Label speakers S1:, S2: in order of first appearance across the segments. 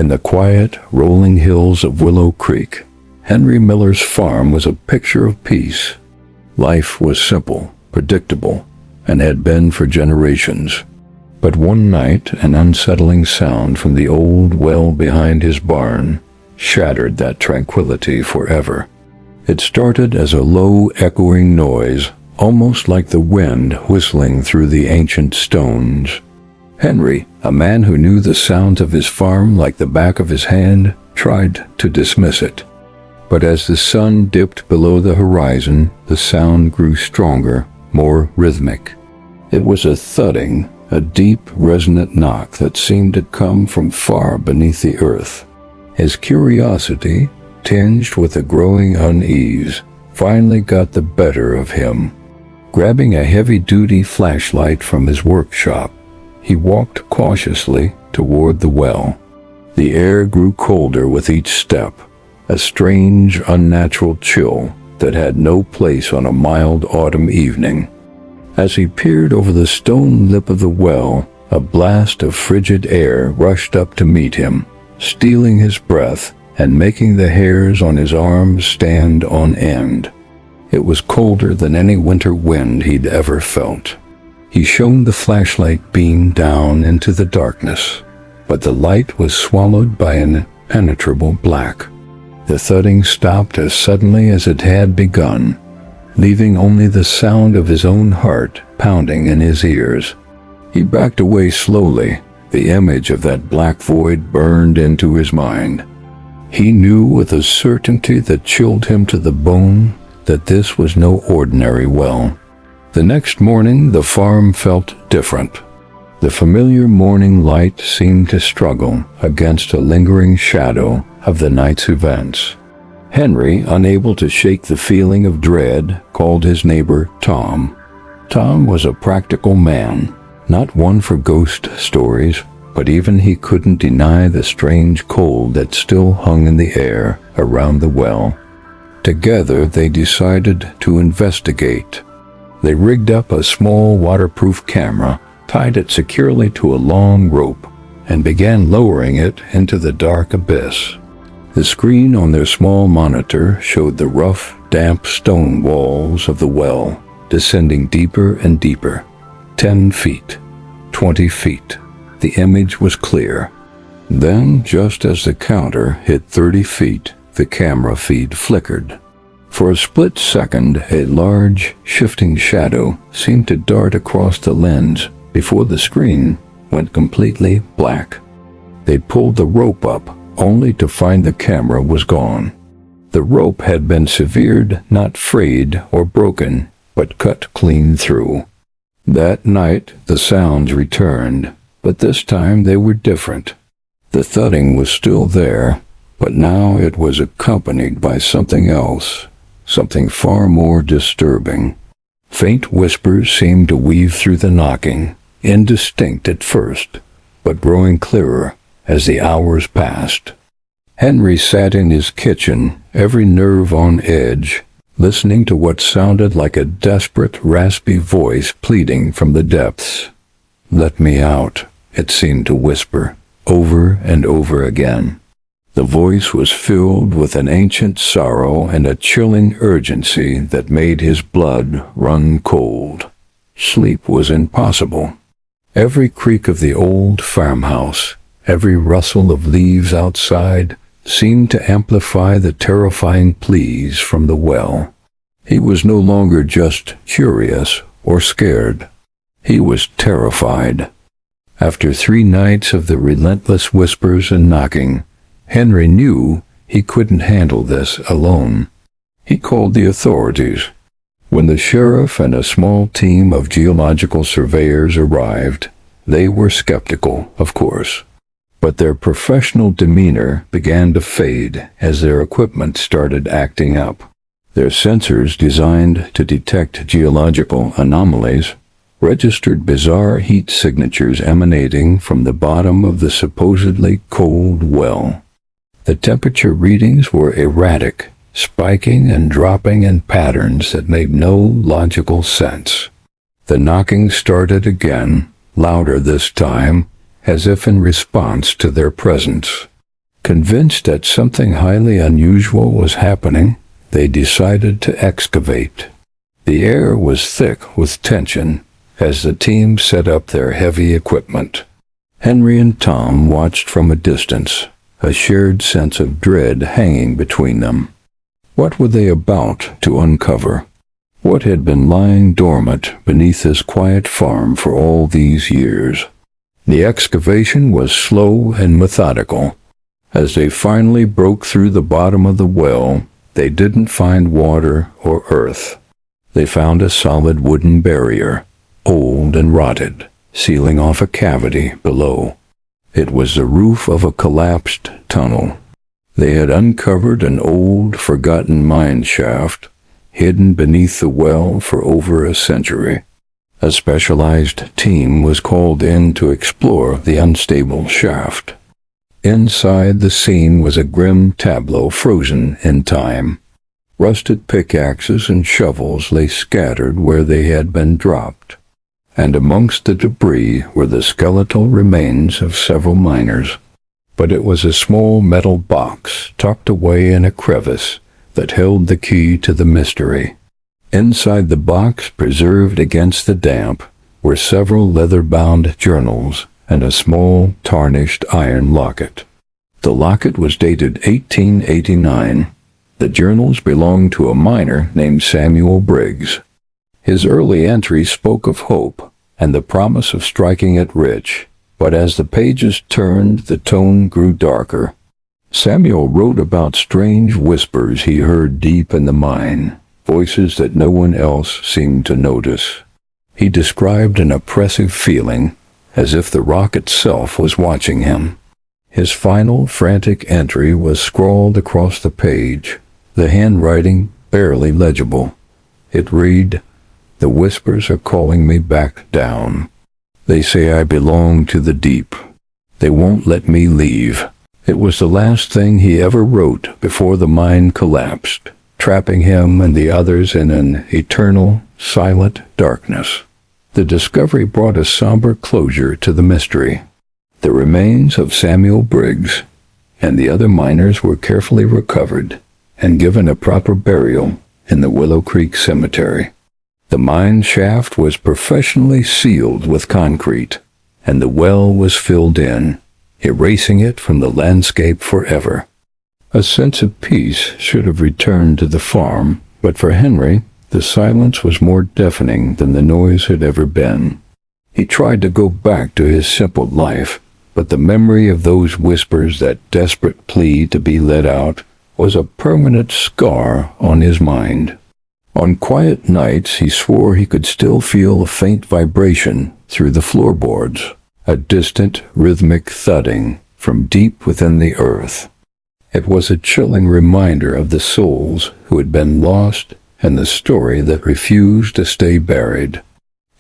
S1: In the quiet, rolling hills of Willow Creek, Henry Miller's farm was a picture of peace. Life was simple, predictable, and had been for generations. But one night, an unsettling sound from the old well behind his barn shattered that tranquility forever. It started as a low, echoing noise, almost like the wind whistling through the ancient stones. Henry, a man who knew the sounds of his farm like the back of his hand, tried to dismiss it. But as the sun dipped below the horizon, the sound grew stronger, more rhythmic. It was a thudding, a deep, resonant knock that seemed to come from far beneath the earth. His curiosity, tinged with a growing unease, finally got the better of him. Grabbing a heavy-duty flashlight from his workshop, he walked cautiously toward the well. The air grew colder with each step, a strange, unnatural chill that had no place on a mild autumn evening. As he peered over the stone lip of the well, a blast of frigid air rushed up to meet him, stealing his breath and making the hairs on his arms stand on end. It was colder than any winter wind he'd ever felt. He shone the flashlight beam down into the darkness, but the light was swallowed by an impenetrable black. The thudding stopped as suddenly as it had begun, leaving only the sound of his own heart pounding in his ears. He backed away slowly. The image of that black void burned into his mind. He knew with a certainty that chilled him to the bone that this was no ordinary well. The next morning, the farm felt different. The familiar morning light seemed to struggle against a lingering shadow of the night's events. Henry, unable to shake the feeling of dread, called his neighbor Tom. Tom was a practical man, not one for ghost stories, but even he couldn't deny the strange cold that still hung in the air around the well. Together they decided to investigate. They rigged up a small waterproof camera, tied it securely to a long rope, and began lowering it into the dark abyss. The screen on their small monitor showed the rough, damp stone walls of the well, descending deeper and deeper. 10 feet, 20 feet. The image was clear. Then, just as the counter hit 30 feet, the camera feed flickered. For a split second, a large, shifting shadow seemed to dart across the lens before the screen went completely black. They pulled the rope up, only to find the camera was gone. The rope had been severed, not frayed or broken, but cut clean through. That night, the sounds returned, but this time they were different. The thudding was still there, but now it was accompanied by something else, something far more disturbing. Faint whispers seemed to weave through the knocking, indistinct at first, but growing clearer as the hours passed. Henry sat in his kitchen, every nerve on edge, listening to what sounded like a desperate, raspy voice pleading from the depths. "Let me out," it seemed to whisper, over and over again. The voice was filled with an ancient sorrow and a chilling urgency that made his blood run cold. Sleep was impossible. Every creak of the old farmhouse, every rustle of leaves outside, seemed to amplify the terrifying pleas from the well. He was no longer just curious or scared. He was terrified. After 3 nights of the relentless whispers and knocking, Henry knew he couldn't handle this alone. He called the authorities. When the sheriff and a small team of geological surveyors arrived, they were skeptical, of course. But their professional demeanor began to fade as their equipment started acting up. Their sensors, designed to detect geological anomalies, registered bizarre heat signatures emanating from the bottom of the supposedly cold well. The temperature readings were erratic, spiking and dropping in patterns that made no logical sense. The knocking started again, louder this time, as if in response to their presence. Convinced that something highly unusual was happening, they decided to excavate. The air was thick with tension as the team set up their heavy equipment. Henry and Tom watched from a distance, a shared sense of dread hanging between them. What were they about to uncover? What had been lying dormant beneath this quiet farm for all these years? The excavation was slow and methodical. As they finally broke through the bottom of the well, they didn't find water or earth. They found a solid wooden barrier, old and rotted, sealing off a cavity below. It was the roof of a collapsed tunnel. They had uncovered an old, forgotten mine shaft, hidden beneath the well for over a century. A specialized team was called in to explore the unstable shaft. Inside the scene was a grim tableau frozen in time. Rusted pickaxes and shovels lay scattered where they had been dropped, and amongst the debris were the skeletal remains of several miners. But it was a small metal box tucked away in a crevice that held the key to the mystery. Inside the box, preserved against the damp, were several leather-bound journals and a small, tarnished iron locket. The locket was dated 1889. The journals belonged to a miner named Samuel Briggs. His early entries spoke of hope and the promise of striking it rich, but as the pages turned, the tone grew darker. Samuel wrote about strange whispers he heard deep in the mine, voices that no one else seemed to notice. He described an oppressive feeling, as if the rock itself was watching him. His final frantic entry was scrawled across the page, the handwriting barely legible. It read, "The whispers are calling me back down. They say I belong to the deep. They won't let me leave." It was the last thing he ever wrote before the mine collapsed, trapping him and the others in an eternal, silent darkness. The discovery brought a somber closure to the mystery. The remains of Samuel Briggs and the other miners were carefully recovered and given a proper burial in the Willow Creek Cemetery. The mine shaft was professionally sealed with concrete, and the well was filled in, erasing it from the landscape forever. A sense of peace should have returned to the farm, but for Henry, the silence was more deafening than the noise had ever been. He tried to go back to his simple life, but the memory of those whispers, that desperate plea to be let out, was a permanent scar on his mind. On quiet nights, he swore he could still feel a faint vibration through the floorboards, a distant, rhythmic thudding from deep within the earth. It was a chilling reminder of the souls who had been lost and the story that refused to stay buried.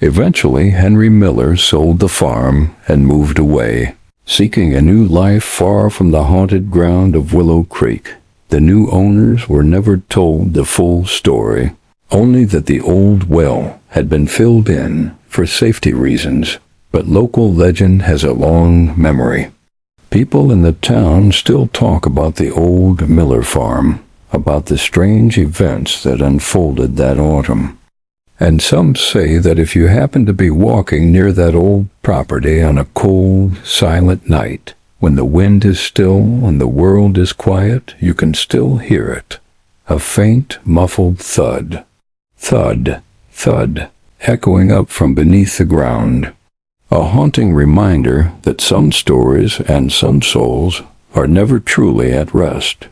S1: Eventually, Henry Miller sold the farm and moved away, seeking a new life far from the haunted ground of Willow Creek. The new owners were never told the full story, only that the old well had been filled in for safety reasons, but local legend has a long memory. People in the town still talk about the old Miller farm, about the strange events that unfolded that autumn. And some say that if you happen to be walking near that old property on a cold, silent night, when the wind is still and the world is quiet, you can still hear it. A faint, muffled thud. Thud, thud, echoing up from beneath the ground. A haunting reminder that some stories and some souls are never truly at rest.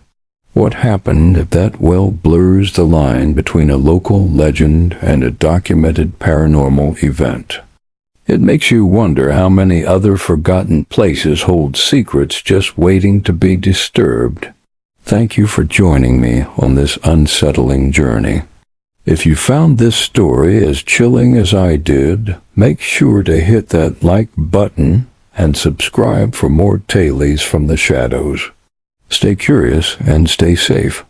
S1: What happened if that well blurs the line between a local legend and a documented paranormal event? It makes you wonder how many other forgotten places hold secrets just waiting to be disturbed. Thank you for joining me on this unsettling journey. If you found this story as chilling as I did, make sure to hit that like button and subscribe for more tales from the shadows. Stay curious and stay safe.